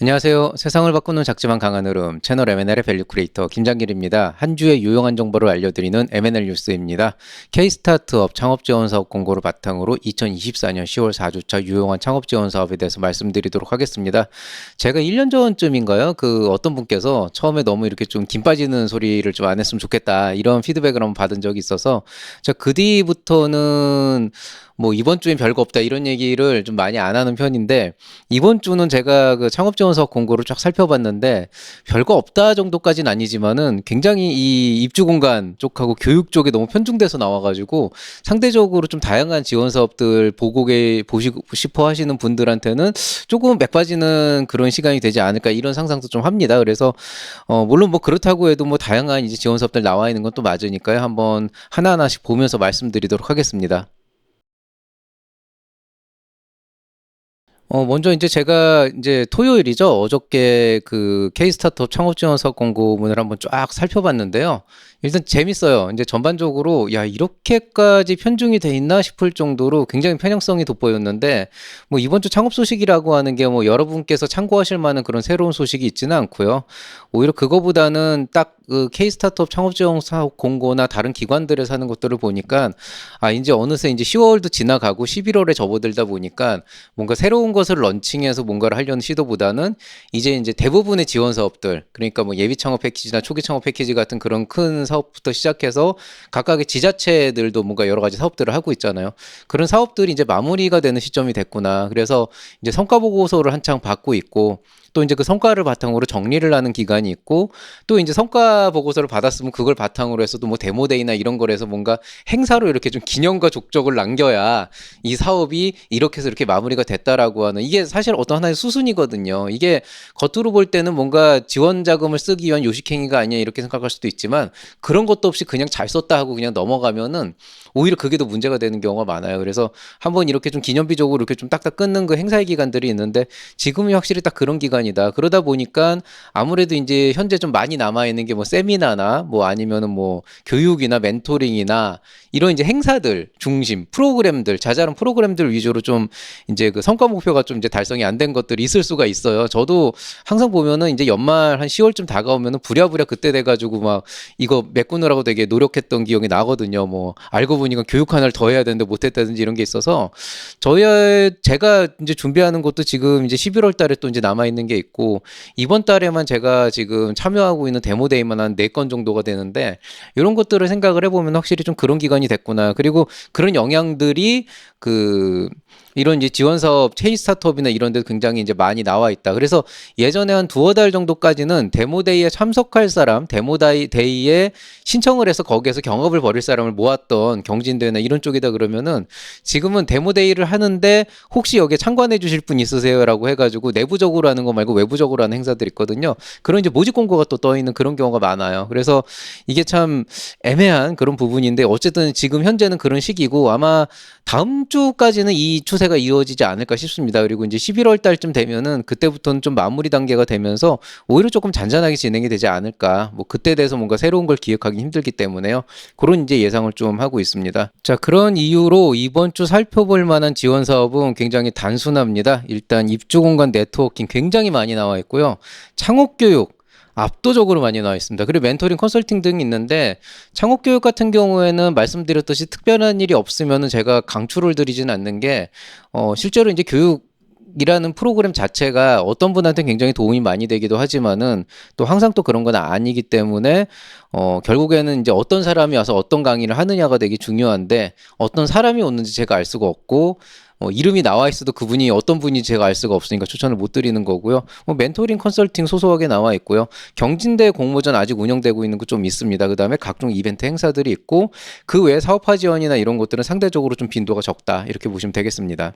안녕하세요. 세상을 바꾸는 작지만 강한 흐름 채널 M&L의 밸류 크리에이터 김장길입니다. 한 주의 유용한 정보를 알려드리는 M&L 뉴스입니다. K-스타트업 창업 지원 사업 공고를 바탕으로 2024년 10월 4주차 유용한 창업 지원 사업에 대해서 말씀드리도록 하겠습니다. 제가 1년 전쯤인가요? 어떤 분께서 처음에 너무 이렇게 좀 김 빠지는 소리를 좀 안 했으면 좋겠다 이런 피드백을 한번 받은 적이 있어서 제가 그 뒤부터는 뭐 이번 주엔 별거 없다 이런 얘기를 좀 많이 안 하는 편인데, 이번 주는 제가 그 창업 지원 사업 공고를 쫙 살펴봤는데 별거 없다 정도까지는 아니지만은 굉장히 이 입주 공간 쪽하고 교육 쪽에 너무 편중돼서 나와가지고 상대적으로 좀 다양한 지원 사업들 보시고 싶어 하시는 분들한테는 조금 맥 빠지는 그런 시간이 되지 않을까 이런 상상도 좀 합니다. 그래서 물론 뭐 그렇다고 해도 뭐 다양한 이제 지원 사업들 나와 있는 건 또 맞으니까요. 한번 하나하나씩 보면서 말씀드리도록 하겠습니다. 먼저 이제 제가 이제 토요일이죠. 어저께 그 K-스타트업 창업 지원 사업 공고문을 한번 쫙 살펴봤는데요. 일단 재밌어요. 이제 전반적으로 야, 이렇게까지 편중이 돼 있나 싶을 정도로 굉장히 편향성이 돋보였는데, 뭐 이번 주 창업 소식이라고 하는 게 뭐 여러분께서 참고하실 만한 그런 새로운 소식이 있지는 않고요. 오히려 그거보다는 딱 그 K-스타트업 창업 지원 사업 공고나 다른 기관들에서 하는 것들을 보니까, 이제 어느새 이제 10월도 지나가고 11월에 접어들다 보니까 뭔가 새로운 것을 런칭해서 뭔가를 하려는 시도보다는 이제 대부분의 지원 사업들, 그러니까 뭐 예비 창업 패키지나 초기 창업 패키지 같은 그런 큰 사업부터 시작해서 각각의 지자체들도 뭔가 여러 가지 사업들을 하고 있잖아요. 그런 사업들이 이제 마무리가 되는 시점이 됐구나. 그래서 이제 성과 보고서를 한창 받고 있고, 또 이제 그 성과를 바탕으로 정리를 하는 기간이 있고, 또 이제 성과 보고서를 받았으면 그걸 바탕으로 해서도 뭐 데모데이나 이런 거에서 뭔가 행사로 이렇게 좀 기념과 족적을 남겨야 이 사업이 이렇게 해서 이렇게 마무리가 됐다라고 하는, 이게 사실 어떤 하나의 수순이거든요. 이게 겉으로 볼 때는 뭔가 지원 자금을 쓰기 위한 요식행위가 아니냐 이렇게 생각할 수도 있지만, 그런 것도 없이 그냥 잘 썼다 하고 그냥 넘어가면은 오히려 그게 더 문제가 되는 경우가 많아요. 그래서 한번 이렇게 좀 기념비적으로 이렇게 좀 딱딱 끊는 그 행사의 기간들이 있는데, 지금이 확실히 딱 그런 기간이다. 그러다 보니까 아무래도 이제 현재 좀 많이 남아 있는 게 뭐 세미나나 뭐 아니면은 뭐 교육이나 멘토링이나 이런 이제 행사들 중심 프로그램들, 자잘한 프로그램들 위주로 좀 이제 그 성과 목표가 좀 이제 달성이 안 된 것들이 있을 수가 있어요. 저도 항상 보면은 이제 연말 한 10월쯤 다가오면은 부랴부랴 그때 돼가지고 막 이거 메꾸느라고 되게 노력했던 기억이 나거든요. 뭐 알고 보니까 교육 하나를 더 해야 되는데 못했다든지 이런 게 있어서, 제가 이제 준비하는 것도 지금 이제 11월 달에 또 이제 남아 있는 게 있고, 이번 달에만 제가 지금 참여하고 있는 데모데이만 한 4건 정도가 되는데, 이런 것들을 생각을 해보면 확실히 좀 그런 기간이 됐구나. 그리고 그런 영향들이 그 이런 이제 지원 사업, 체인 스타트업이나 이런 데 굉장히 이제 많이 나와 있다. 그래서 예전에 한 두어 달 정도까지는 데모데이에 참석할 사람, 데모데이에 신청을 해서 거기에서 경업을 벌일 사람을 모았던 경진대회나 이런 쪽이다 그러면은, 지금은 데모데이를 하는데 혹시 여기에 참관해 주실 분 있으세요라고 해가지고 내부적으로 하는 거 말고 외부적으로 하는 행사들 있거든요. 그런 이제 모집 공고가 또 떠 있는 그런 경우가 많아요. 그래서 이게 참 애매한 그런 부분인데, 어쨌든 지금 현재는 그런 시기고, 아마 다음 주까지는 이 추세가 이어지지 않을까 싶습니다. 그리고 이제 11월 달쯤 되면은 그때부터는 좀 마무리 단계가 되면서 오히려 조금 잔잔하게 진행이 되지 않을까. 뭐 그때 돼서 뭔가 새로운 걸 기획하기 힘들기 때문에요. 그런 이제 예상을 좀 하고 있습니다. 자, 그런 이유로 이번 주 살펴볼 만한 지원 사업은 굉장히 단순합니다. 일단 입주 공간 네트워킹 굉장히 많이 나와 있고요. 창업 교육 압도적으로 많이 나와 있습니다. 그리고 멘토링 컨설팅 등이 있는데, 창업교육 같은 경우에는 말씀드렸듯이 특별한 일이 없으면 제가 강추를 드리지는 않는 게, 실제로 이제 교육이라는 프로그램 자체가 어떤 분한테 굉장히 도움이 많이 되기도 하지만은 또 항상 또 그런 건 아니기 때문에, 결국에는 이제 어떤 사람이 와서 어떤 강의를 하느냐가 되게 중요한데, 어떤 사람이 오는지 제가 알 수가 없고, 이름이 나와 있어도 그분이 어떤 분인지 제가 알 수가 없으니까 추천을 못 드리는 거고요. 뭐 멘토링 컨설팅 소소하게 나와 있고요. 경진대 공모전 아직 운영되고 있는 거 좀 있습니다. 그다음에 각종 이벤트 행사들이 있고, 그 외에 사업화 지원이나 이런 것들은 상대적으로 좀 빈도가 적다. 이렇게 보시면 되겠습니다.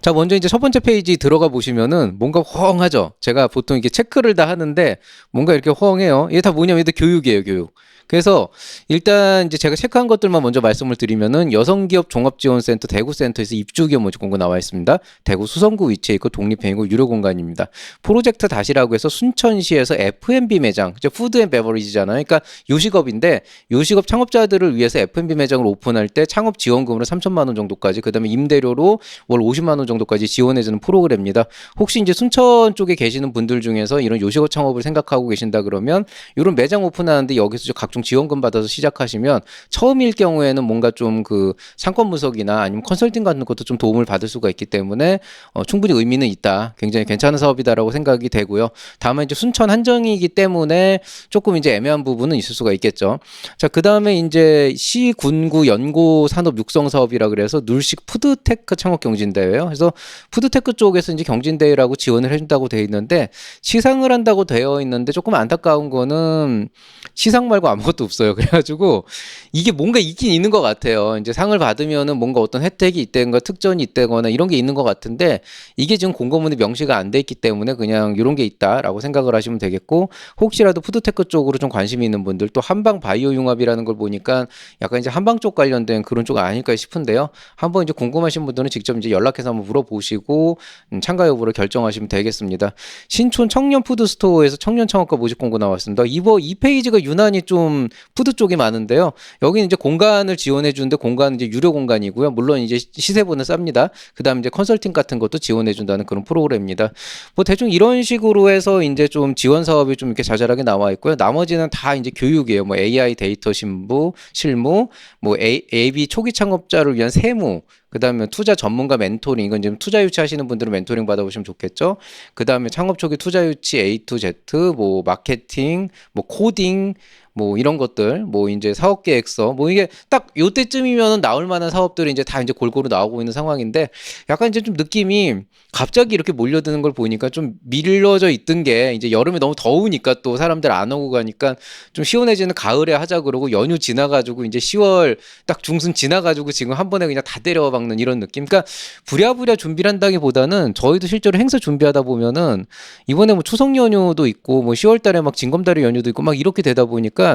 자, 먼저 이제 첫 번째 페이지 들어가 보시면은 뭔가 허황하죠. 제가 보통 이렇게 체크를 다 하는데 뭔가 이렇게 허황해요. 이게 다 뭐냐면 이게 교육이에요, 교육. 그래서 일단 이제 제가 체크한 것들만 먼저 말씀을 드리면은, 여성기업 종합지원센터 대구센터에서 입주기업 모집 공고 나와 있습니다. 대구 수성구 위치에 있고 독립형이고 유료 공간입니다. 프로젝트 다시라고 해서 순천시에서 F&B 매장, 이제 푸드 앤 베버리지잖아요. 그러니까 요식업인데, 요식업 창업자들을 위해서 F&B 매장을 오픈할 때 창업 지원금으로 3천만 원 정도까지, 그다음에 임대료로 월 50만 원 정도까지 지원해주는 프로그램입니다. 혹시 이제 순천 쪽에 계시는 분들 중에서 이런 요식업 창업을 생각하고 계신다 그러면 이런 매장 오픈하는데 여기서 각종 지원금 받아서 시작하시면 처음일 경우에는 뭔가 좀 그 상권 분석이나 아니면 컨설팅 같은 것도 좀 도움을 받을 수가 있기 때문에 충분히 의미는 있다. 굉장히 괜찮은 사업이다라고 생각이 되고요. 다만 이제 순천 한정이기 때문에 조금 이제 애매한 부분은 있을 수가 있겠죠. 자, 그 다음에 이제 시, 군구, 연고 산업 육성 사업이라 그래서 눌식 푸드테크 창업 경진대회예요. 그래서 푸드테크 쪽에서 이제 경진대회라고 지원을 해준다고 되어 있는데 시상을 한다고 되어 있는데 조금 안타까운 거는 시상 말고 아무것도 없어요. 그래가지고 이게 뭔가 있긴 있는 것 같아요. 이제 상을 받으면은 뭔가 어떤 혜택이 있다거나 특전이 있다거나 이런 게 있는 것 같은데 이게 지금 공고문에 명시가 안 돼 있기 때문에 그냥 이런 게 있다라고 생각을 하시면 되겠고 혹시라도 푸드테크 쪽으로 좀 관심이 있는 분들 또 한방 바이오 융합이라는 걸 보니까 약간 이제 한방 쪽 관련된 그런 쪽 아닐까 싶은데요. 한번 이제 궁금하신 분들은 직접 이제 연락해서 한번 물어보시고 참가 여부를 결정하시면 되겠습니다. 신촌 청년 푸드스토어에서 청년 창업가 모집 공고 나왔습니다. 이 페이지가 유난히 좀 푸드 쪽이 많은데요. 여기는 이제 공간을 지원해 주는데 공간은 이제 유료 공간이고요. 물론 이제 시세보는 쌉니다. 그다음 이제 컨설팅 같은 것도 지원해 준다는 그런 프로그램입니다. 뭐 대충 이런 식으로 해서 이제 좀 지원 사업이 좀 이렇게 자잘하게 나와 있고요. 나머지는 다 이제 교육이에요. 뭐 AI 데이터 실무, 뭐 AB 초기 창업자를 위한 세무, 그다음에 투자 전문가 멘토링, 이건 지금 투자 유치 하시는 분들은 멘토링 받아보시면 좋겠죠. 그다음에 창업 초기 투자 유치 A to Z, 뭐 마케팅, 뭐 코딩, 뭐 이런 것들, 뭐 이제 사업 계획서, 뭐 이게 딱 요때쯤이면은 나올 만한 사업들이 이제 다 이제 골고루 나오고 있는 상황인데 약간 이제 좀 느낌이 갑자기 이렇게 몰려드는 걸 보니까 좀 밀려져 있던 게 이제 여름에 너무 더우니까 또 사람들 안 오고 가니까 좀 시원해지는 가을에 하자 그러고 연휴 지나가지고 이제 10월 딱 중순 지나가지고 지금 한 번에 그냥 다 때려박는 이런 느낌. 그러니까 부랴부랴 준비를 한다기보다는 저희도 실제로 행사 준비하다 보면은 이번에 뭐 추석 연휴도 있고 뭐 10월 달에 막 징검다리 연휴도 있고 막 이렇게 되다 보니까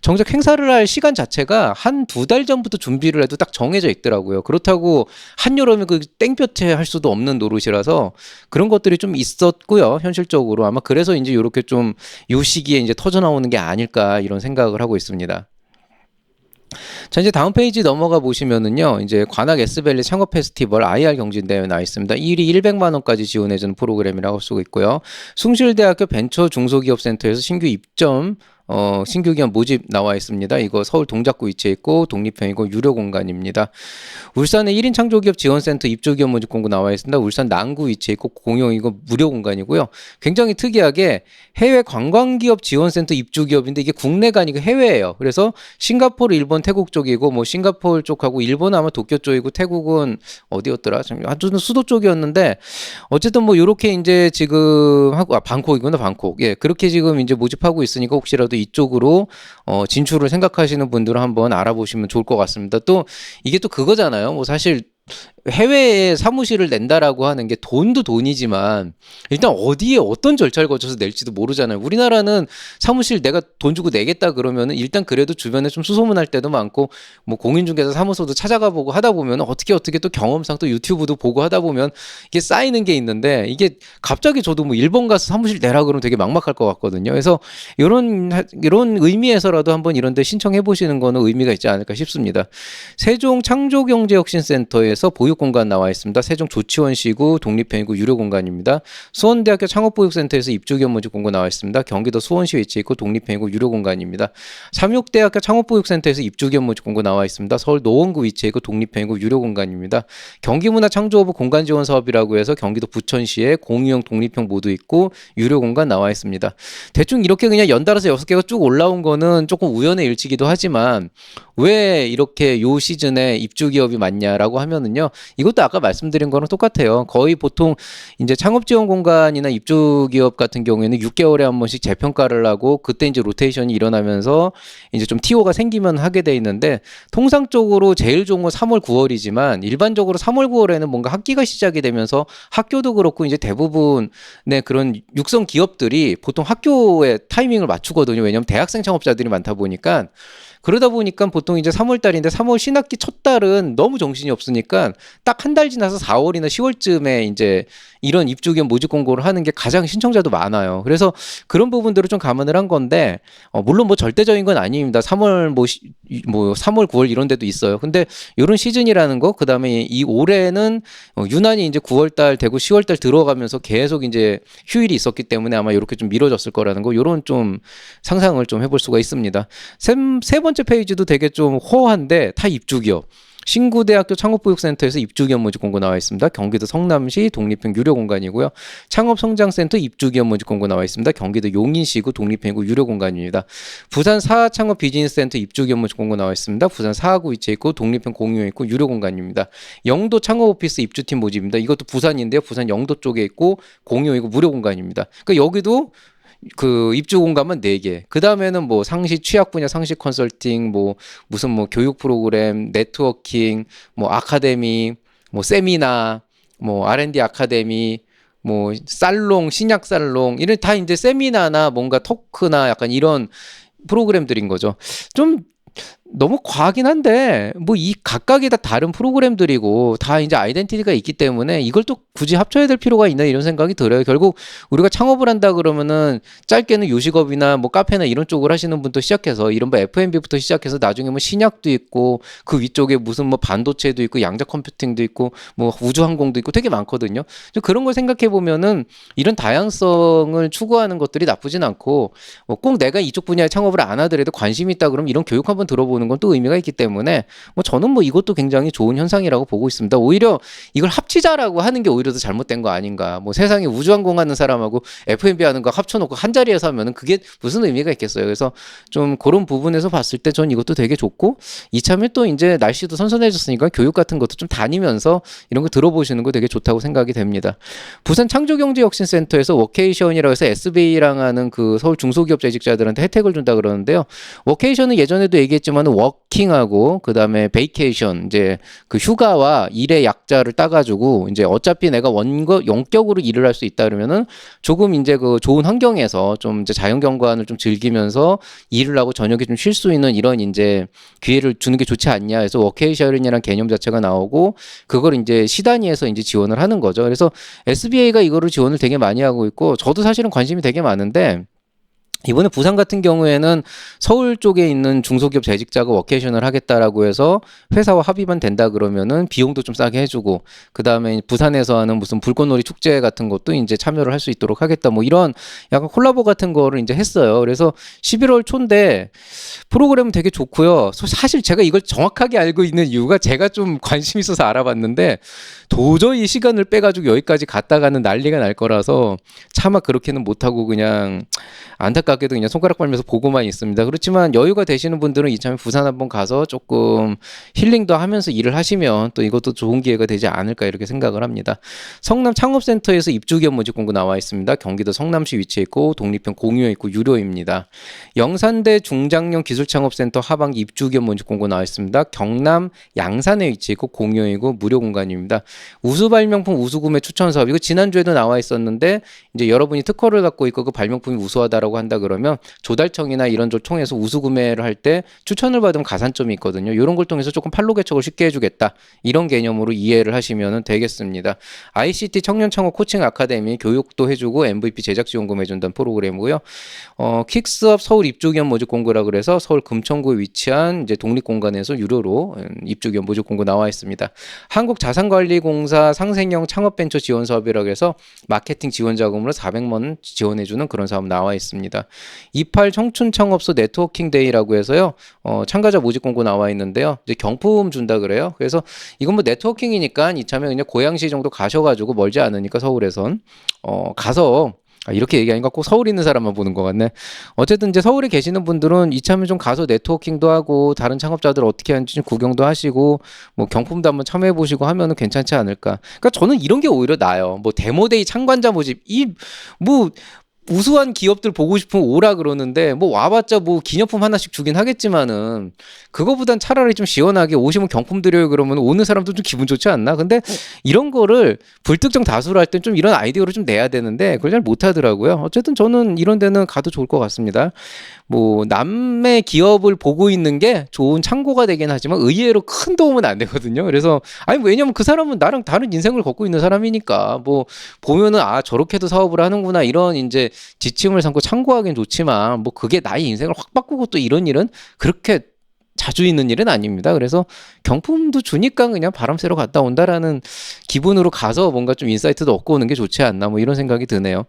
정작 행사를 할 시간 자체가 한 두 달 전부터 준비를 해도 딱 정해져 있더라고요. 그렇다고 한여름에 그 땡볕에 할 수도 없는 노릇이라서 그런 것들이 좀 있었고요. 현실적으로 아마 그래서 이제 이렇게 좀 요 시기에 이제 터져 나오는 게 아닐까 이런 생각을 하고 있습니다. 자, 이제 다음 페이지 넘어가 보시면은요, 이제 관악 S밸리 창업 페스티벌 IR 경진대회 나와 있습니다. 1위 100만 원까지 지원해주는 프로그램이라고 할 수가 있고요. 숭실대학교 벤처 중소기업센터에서 신규 입점 신규 기업 모집 나와 있습니다. 이거 서울 동작구 위치해 있고 독립형이고 유료 공간입니다. 울산의 1인 창조기업 지원센터 입주기업 모집 공고 나와 있습니다. 울산 남구 위치해 있고 공용이고 무료 공간이고요. 굉장히 특이하게 해외 관광기업 지원센터 입주기업인데 이게 국내가 아니고 해외예요. 그래서 싱가포르, 일본, 태국 쪽이고 뭐 싱가포르 쪽하고 일본은 아마 도쿄 쪽이고 태국은 어디였더라? 아주 수도 쪽이었는데 어쨌든 뭐 이렇게 이제 지금 하고 방콕이구나 방콕. 예, 그렇게 지금 이제 모집하고 있으니까 혹시라도 이쪽으로 진출을 생각하시는 분들은 한번 알아보시면 좋을 것 같습니다. 또 이게 또 그거잖아요. 뭐 사실 해외에 사무실을 낸다라고 하는 게 돈도 돈이지만 일단 어디에 어떤 절차를 거쳐서 낼지도 모르잖아요. 우리나라는 사무실 내가 돈 주고 내겠다 그러면은 일단 그래도 주변에 좀 수소문할 때도 많고 뭐 공인중개사 사무소도 찾아가 보고 하다 보면 어떻게 또 경험상 또 유튜브도 보고 하다 보면 이게 쌓이는 게 있는데 이게 갑자기 저도 뭐 일본 가서 사무실 내라 그러면 되게 막막할 것 같거든요. 그래서 이런 의미에서라도 한번 이런 데 신청해 보시는 거는 의미가 있지 않을까 싶습니다. 세종 창조경제혁신센터에서 보육 공간 나와 있습니다. 세종 조치원시구 독립형이고 유료 공간입니다. 수원대학교 창업보육센터에서 입주기업 모집 공고 나와 있습니다. 경기도 수원시 위치해 있고 독립형이고 유료 공간입니다. 삼육대학교 창업보육센터에서 입주기업 모집 공고 나와 있습니다. 서울 노원구 위치해 있고 독립형이고 유료 공간입니다. 경기문화창조업부 공간지원 사업이라고 해서 경기도 부천시에 공유형 독립형 모두 있고 유료 공간 나와 있습니다. 대충 이렇게 그냥 연달아서 6개가 쭉 올라온 거는 조금 우연의 일치기도 하지만 왜 이렇게 요 시즌에 입주기업이 많냐라고 하면은요. 이것도 아까 말씀드린 거랑 똑같아요. 거의 보통 이제 창업지원 공간이나 입주기업 같은 경우에는 6개월에 한 번씩 재평가를 하고 그때 이제 로테이션이 일어나면서 이제 좀 TO가 생기면 하게 돼 있는데 통상적으로 제일 좋은 건 3월, 9월이지만 일반적으로 3월, 9월에는 뭔가 학기가 시작이 되면서 학교도 그렇고 이제 대부분의 그런 육성 기업들이 보통 학교의 타이밍을 맞추거든요. 왜냐하면 대학생 창업자들이 많다 보니까 그러다 보니까 보통 이제 3월 달인데 3월 신학기 첫 달은 너무 정신이 없으니까 딱 한 달 지나서 4월이나 10월쯤에 이제 이런 입주 겸 모집 공고를 하는 게 가장 신청자도 많아요. 그래서 그런 부분들을 좀 감안을 한 건데 물론 뭐 절대적인 건 아닙니다. 3월 뭐 3월 9월 이런 데도 있어요. 근데 이런 시즌이라는 거 그다음에 이 올해는 유난히 이제 9월 달 되고 10월 달 들어가면서 계속 이제 휴일이 있었기 때문에 아마 이렇게 좀 미뤄졌을 거라는 거 요런 좀 상상을 좀 해볼 수가 있습니다. 세 번째 페이지도 되게 좀 호한데 타 입주 기업. 신구대학교 창업보육센터에서 입주기업 모집 공고 나와 있습니다. 경기도 성남시 독립형 유료 공간이고요. 창업성장센터 입주기업 모집 공고 나와 있습니다. 경기도 용인시구 독립형 유료 공간입니다. 부산 사창업 비즈니스센터 입주기업 모집 공고 나와 있습니다. 부산 사하구 위치에 있고 독립형 공유에 있고 유료 공간입니다. 영도 창업오피스 입주팀 모집입니다. 이것도 부산인데요. 부산 영도 쪽에 있고 공유이고 무료 공간입니다. 그러니까 여기도 그 입주 공간만 4개. 그 다음에는 뭐 상시 취약 분야 상시 컨설팅, 뭐 무슨 뭐 교육 프로그램, 네트워킹, 뭐 아카데미, 뭐 세미나, 뭐 R&D 아카데미, 뭐 살롱, 신약 살롱 이런 다 이제 세미나나 뭔가 토크나 약간 이런 프로그램들인 거죠. 좀 너무 과하긴 한데 뭐 이 각각이 다 다른 프로그램들이고 다 이제 아이덴티티가 있기 때문에 이걸 또 굳이 합쳐야 될 필요가 있나 이런 생각이 들어요. 결국 우리가 창업을 한다 그러면은 짧게는 요식업이나 뭐 카페나 이런 쪽을 하시는 분도 시작해서 이런 뭐 F&B부터 시작해서 나중에 뭐 신약도 있고 그 위쪽에 무슨 뭐 반도체도 있고 양자 컴퓨팅도 있고 뭐 우주항공도 있고 되게 많거든요. 그런 걸 생각해 보면은 이런 다양성을 추구하는 것들이 나쁘진 않고 꼭 내가 이쪽 분야에 창업을 안 하더라도 관심이 있다 그러면 이런 교육 한번 들어보는 건 또 의미가 있기 때문에 뭐 저는 뭐 이것도 굉장히 좋은 현상이라고 보고 있습니다. 오히려 이걸 합치자라고 하는 게 오히려 더 잘못된 거 아닌가. 뭐 세상에 우주항공 하는 사람하고 F&B 하는 거 합쳐놓고 한 자리에서 하면은 그게 무슨 의미가 있겠어요. 그래서 좀 그런 부분에서 봤을 때 전 이것도 되게 좋고 이참에 또 이제 날씨도 선선해졌으니까 교육 같은 것도 좀 다니면서 이런 거 들어보시는 거 되게 좋다고 생각이 됩니다. 부산 창조경제혁신센터에서 워케이션이라고 해서 SBA랑 하는 그 서울 중소기업 재직자들한테 혜택을 준다 그러는데요. 워케이션은 예전에도 얘기했지만 워킹하고 그다음에 베이케이션 이제 그 휴가와 일의 약자를 따가지고 이제 어차피 내가 원격으로 일을 할 수 있다 그러면은 조금 이제 그 좋은 환경에서 좀 이제 자연경관을 좀 즐기면서 일을 하고 저녁에 좀 쉴 수 있는 이런 이제 기회를 주는 게 좋지 않냐 해서 워케이션이라는 개념 자체가 나오고 그걸 이제 시단위에서 이제 지원을 하는 거죠. 그래서 SBA가 이거를 지원을 되게 많이 하고 있고 저도 사실은 관심이 되게 많은데 이번에 부산 같은 경우에는 서울 쪽에 있는 중소기업 재직자가 워케이션을 하겠다라고 해서 회사와 합의만 된다 그러면은 비용도 좀 싸게 해주고 그 다음에 부산에서 하는 무슨 불꽃놀이 축제 같은 것도 이제 참여를 할 수 있도록 하겠다 뭐 이런 약간 콜라보 같은 거를 이제 했어요. 그래서 11월 초인데 프로그램은 되게 좋고요. 사실 제가 이걸 정확하게 알고 있는 이유가 제가 좀 관심 있어서 알아봤는데 도저히 시간을 빼가지고 여기까지 갔다가는 난리가 날 거라서 차마 그렇게는 못하고 그냥 안타깝게도 그냥 손가락 빨면서 보고만 있습니다. 그렇지만 여유가 되시는 분들은 이참에 부산 한번 가서 조금 힐링도 하면서 일을 하시면 또 이것도 좋은 기회가 되지 않을까 이렇게 생각을 합니다. 성남 창업센터에서 입주기업 모집 공고 나와 있습니다. 경기도 성남시 위치해 있고 독립형 공유에 있고 유료입니다. 영산대 중장년 기술창업센터 하반기 입주기업 모집 공고 나와 있습니다. 경남 양산에 위치해 있고 공유이고 무료 공간입니다. 우수 발명품 우수 구매 추천 사업 이거 지난주에도 나와 있었는데 이제 여러분이 특허를 갖고 있고 그 발명품이 우수하다라고 한다 그러면 조달청이나 이런 걸 통해서 우수 구매를 할 때 추천을 받으면 가산점이 있거든요. 이런 걸 통해서 조금 판로 개척을 쉽게 해주겠다 이런 개념으로 이해를 하시면 되겠습니다. ICT 청년 창업 코칭 아카데미 교육도 해주고 MVP 제작 지원금 해준다는 프로그램이고요. 킥스업 서울 입주기업 모집 공고라 그래서 서울 금천구에 위치한 이제 독립공간에서 유료로 입주기업 모집 공고 나와 있습니다. 한국자산관리공사 상생형 창업벤처 지원 사업이라고 해서 마케팅 지원 자금으로 400만 원 지원해주는 그런 사업 나와 있습니다. 28 청춘창업소 네트워킹 데이라고 해서요. 참가자 모집 공고 나와 있는데요. 이제 경품 준다 그래요. 그래서 이건 뭐 네트워킹이니까 이참에 그냥 고양시 정도 가셔가지고 멀지 않으니까 서울에선 가서 이렇게 얘기하니까 꼭 서울에 있는 사람만 보는 것 같네. 어쨌든 이제 서울에 계시는 분들은 이참에 좀 가서 네트워킹도 하고 다른 창업자들 어떻게 하는지 좀 구경도 하시고 뭐 경품도 한번 참여해 보시고 하면은 괜찮지 않을까. 그러니까 저는 이런 게 오히려 나아요. 뭐 데모데이 참관자 모집 뭐 우수한 기업들 보고 싶으면 오라 그러는데 뭐 와봤자 뭐 기념품 하나씩 주긴 하겠지만은 그거보단 차라리 좀 시원하게 오시면 경품 드려요 그러면 오는 사람도 좀 기분 좋지 않나? 근데 이런 거를 불특정 다수로 할 땐 좀 이런 아이디어를 좀 내야 되는데 그걸 잘 못하더라고요. 어쨌든 저는 이런 데는 가도 좋을 것 같습니다. 뭐 남의 기업을 보고 있는 게 좋은 참고가 되긴 하지만 의외로 큰 도움은 안 되거든요. 그래서 아니 왜냐면 그 사람은 나랑 다른 인생을 걷고 있는 사람이니까 뭐 보면은 아 저렇게도 사업을 하는구나 이런 이제 지침을 삼고 참고하기는 좋지만 뭐 그게 나의 인생을 확 바꾸고 또 이런 일은 그렇게 자주 있는 일은 아닙니다. 그래서 경품도 주니까 그냥 바람 쐬러 갔다 온다라는 기분으로 가서 뭔가 좀 인사이트도 얻고 오는 게 좋지 않나 뭐 이런 생각이 드네요.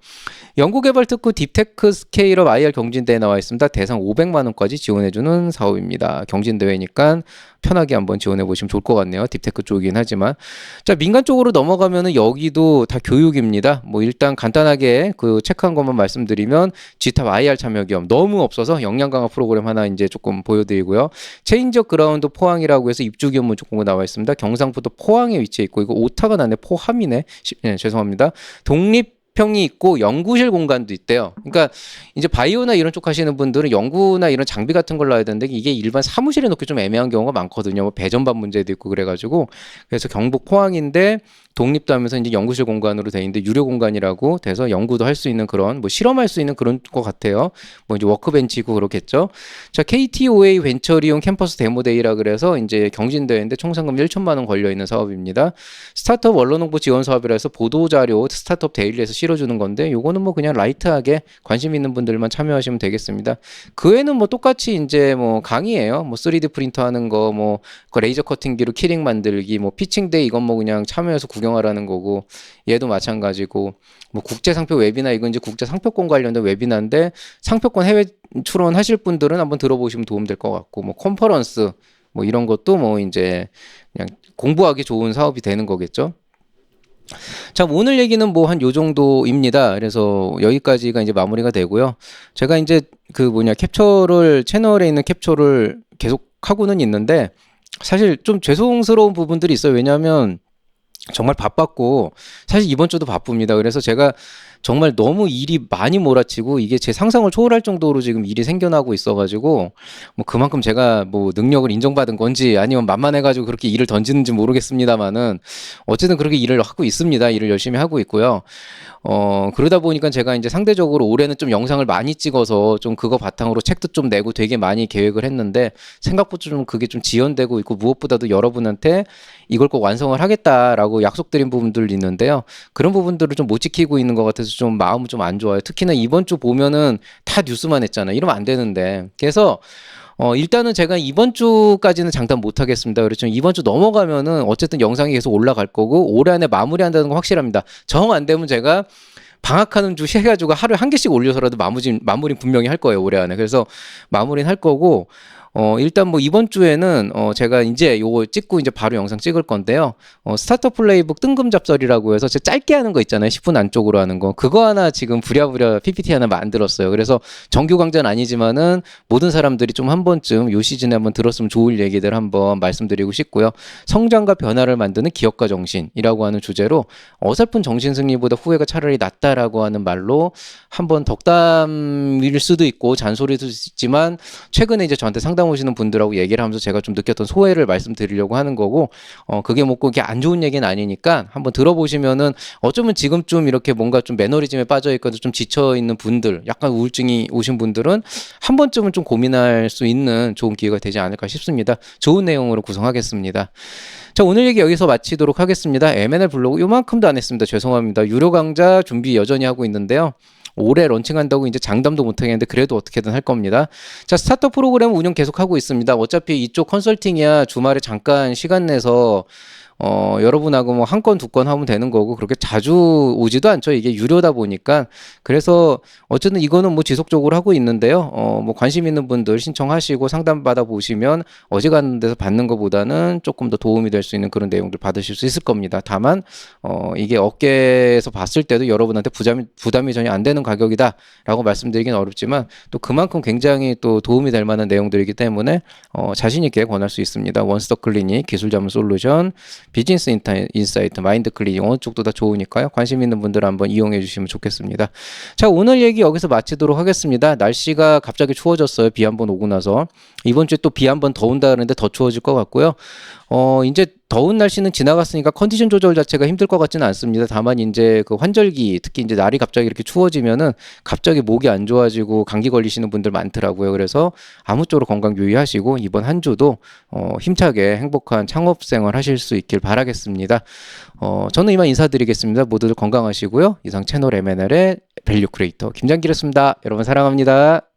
연구개발 특구 딥테크 스케일업 IR 경진대회에 나와 있습니다. 대상 500만 원까지 지원해주는 사업입니다. 경진대회니까 편하게 한번 지원해 보시면 좋을 것 같네요. 딥테크 쪽이긴 하지만. 자, 민간 쪽으로 넘어가면은 여기도 다 교육입니다. 뭐 일단 간단하게 그 체크한 것만 말씀드리면 G탑 IR 참여 기업 너무 없어서 역량 강화 프로그램 하나 이제 조금 보여드리고요. 체인지업 그라운드 포항이라고 해서 입주 기업 문축 공고 나와 있습니다. 경상북도 포항에 위치해 있고 이거 오타가 나네 포함이네. 네, 죄송합니다. 독립평이 있고 연구실 공간도 있대요. 그러니까 이제 바이오나 이런 쪽 하시는 분들은 연구나 이런 장비 같은 걸 놔야 되는데 이게 일반 사무실에 놓기 좀 애매한 경우가 많거든요. 뭐 배전반 문제도 있고 그래가지고 그래서 경북 포항인데 독립도 하면서 이제 연구실 공간으로 돼 있는데 유료 공간이라고 돼서 연구도 할 수 있는 그런 뭐 실험할 수 있는 그런 것 같아요. 뭐 이제 워크벤치고 그렇겠죠. 자, KTOA 벤처리온 캠퍼스 데모데이라 그래서 이제 경진대회인데 총 상금 1천만 원 걸려 있는 사업입니다. 스타트업 원론 홍보 지원 사업이라 해서 보도 자료 스타트업 데일리에서 실어주는 건데 요거는 뭐 그냥 라이트하게 관심 있는 분들만 참여하시면 되겠습니다. 그 외에는 뭐 똑같이 이제 뭐 강의예요. 뭐 3D 프린터 하는 거, 뭐 그 레이저 커팅기로 키링 만들기, 뭐 피칭데이 이건 뭐 그냥 참여해서 구경하라는 거고 얘도 마찬가지고 뭐 국제 상표 웨비나 이건 이제 국제 상표권 관련된 웨비나인데 상표권 해외 출원하실 분들은 한번 들어보시면 도움 될 것 같고 뭐 컨퍼런스 뭐 이런 것도 뭐 이제 그냥 공부하기 좋은 사업이 되는 거겠죠. 자, 오늘 얘기는 뭐 한 요 정도입니다. 그래서 여기까지가 이제 마무리가 되고요. 제가 이제 그 뭐냐 캡처를 채널에 있는 캡처를 계속 하고는 있는데 사실 좀 죄송스러운 부분들이 있어요. 왜냐하면 정말 바빴고 사실 이번 주도 바쁩니다. 그래서 제가 정말 너무 일이 많이 몰아치고 이게 제 상상을 초월할 정도로 지금 일이 생겨나고 있어가지고 뭐 그만큼 제가 뭐 능력을 인정받은 건지 아니면 만만해가지고 그렇게 일을 던지는지 모르겠습니다만은 어쨌든 그렇게 일을 하고 있습니다. 일을 열심히 하고 있고요. 그러다 보니까 제가 이제 상대적으로 올해는 좀 영상을 많이 찍어서 좀 그거 바탕으로 책도 좀 내고 되게 많이 계획을 했는데 생각보다 좀 그게 좀 지연되고 있고 무엇보다도 여러분한테 이걸 꼭 완성을 하겠다라고 약속드린 부분들이 있는데요. 그런 부분들을 좀 못 지키고 있는 것 같아서 좀 마음은 좀 안 좋아요. 특히나 이번 주 보면은 다 뉴스만 했잖아요. 이러면 안 되는데. 그래서 일단은 제가 이번 주까지는 장담 못 하겠습니다. 그렇죠. 이번 주 넘어가면은 어쨌든 영상이 계속 올라갈 거고 올해 안에 마무리한다는 건 확실합니다. 정 안 되면 제가 방학하는 주 해가지고 하루에 한 개씩 올려서라도 마무리 분명히 할 거예요. 올해 안에. 그래서 마무리는 할 거고 일단 뭐 이번 주에는 제가 이제 요거 찍고 이제 바로 영상 찍을 건데요. 스타트업 플레이북 뜬금 잡설이라고 해서 제가 짧게 하는 거 있잖아요. 10분 안쪽으로 하는 거. 그거 하나 지금 부랴부랴 PPT 하나 만들었어요. 그래서 정규 강좌는 아니지만은 모든 사람들이 좀 한 번쯤 요 시즌에 한번 들었으면 좋을 얘기들 한번 말씀드리고 싶고요. 성장과 변화를 만드는 기업가 정신이라고 하는 주제로 어설픈 정신 승리보다 후회가 차라리 낫다라고 하는 말로 한번 덕담일 수도 있고 잔소리일 수도 있지만 최근에 이제 저한테 상담 오시는 분들하고 얘기를 하면서 제가 좀 느꼈던 소회를 말씀드리려고 하는 거고 그게 뭐 그게 안 좋은 얘기는 아니니까 한번 들어보시면은 어쩌면 지금쯤 이렇게 뭔가 좀 매너리즘에 빠져 있거나 좀 지쳐 있는 분들 약간 우울증이 오신 분들은 한 번쯤은 좀 고민할 수 있는 좋은 기회가 되지 않을까 싶습니다. 좋은 내용으로 구성하겠습니다. 자, 오늘 얘기 여기서 마치도록 하겠습니다. M&A 블로그 요만큼도 안 했습니다. 죄송합니다. 유료 강좌 준비 여전히 하고 있는데요. 올해 런칭한다고 이제 장담도 못 하겠는데 그래도 어떻게든 할 겁니다. 자, 스타트업 프로그램 운영 계속 하고 있습니다. 어차피 이쪽 컨설팅이야 주말에 잠깐 시간 내서 여러분하고 뭐 한 건, 두 건 하면 되는 거고 그렇게 자주 오지도 않죠. 이게 유료다 보니까. 그래서 어쨌든 이거는 뭐 지속적으로 하고 있는데요. 뭐 관심 있는 분들 신청하시고 상담 받아 보시면 어지간한 데서 받는 것보다는 조금 더 도움이 될 수 있는 그런 내용들 받으실 수 있을 겁니다. 다만 이게 업계에서 봤을 때도 여러분한테 부담이 전혀 안 되는 가격이다라고 말씀드리긴 어렵지만 또 그만큼 굉장히 또 도움이 될 만한 내용들이기 때문에 자신 있게 권할 수 있습니다. 원스톱 클리닉, 기술 자문 솔루션, 비즈니스 인사이트, 마인드 클리닉 어느 쪽도 다 좋으니까요. 관심 있는 분들 한번 이용해 주시면 좋겠습니다. 자, 오늘 얘기 여기서 마치도록 하겠습니다. 날씨가 갑자기 추워졌어요. 비 한 번 오고 나서. 이번 주에 또 비 한 번 더 온다 그러는데 더 추워질 것 같고요. 이제 더운 날씨는 지나갔으니까 컨디션 조절 자체가 힘들 것 같지는 않습니다. 다만 이제 그 환절기, 특히 이제 날이 갑자기 이렇게 추워지면은 갑자기 목이 안 좋아지고 감기 걸리시는 분들 많더라고요. 그래서 아무쪼록 건강 유의하시고 이번 한 주도 힘차게 행복한 창업 생활 하실 수 있길 바라겠습니다. 저는 이만 인사드리겠습니다. 모두들 건강하시고요. 이상 채널 M&L의 밸류 크리에이터 김장길이었습니다. 여러분 사랑합니다.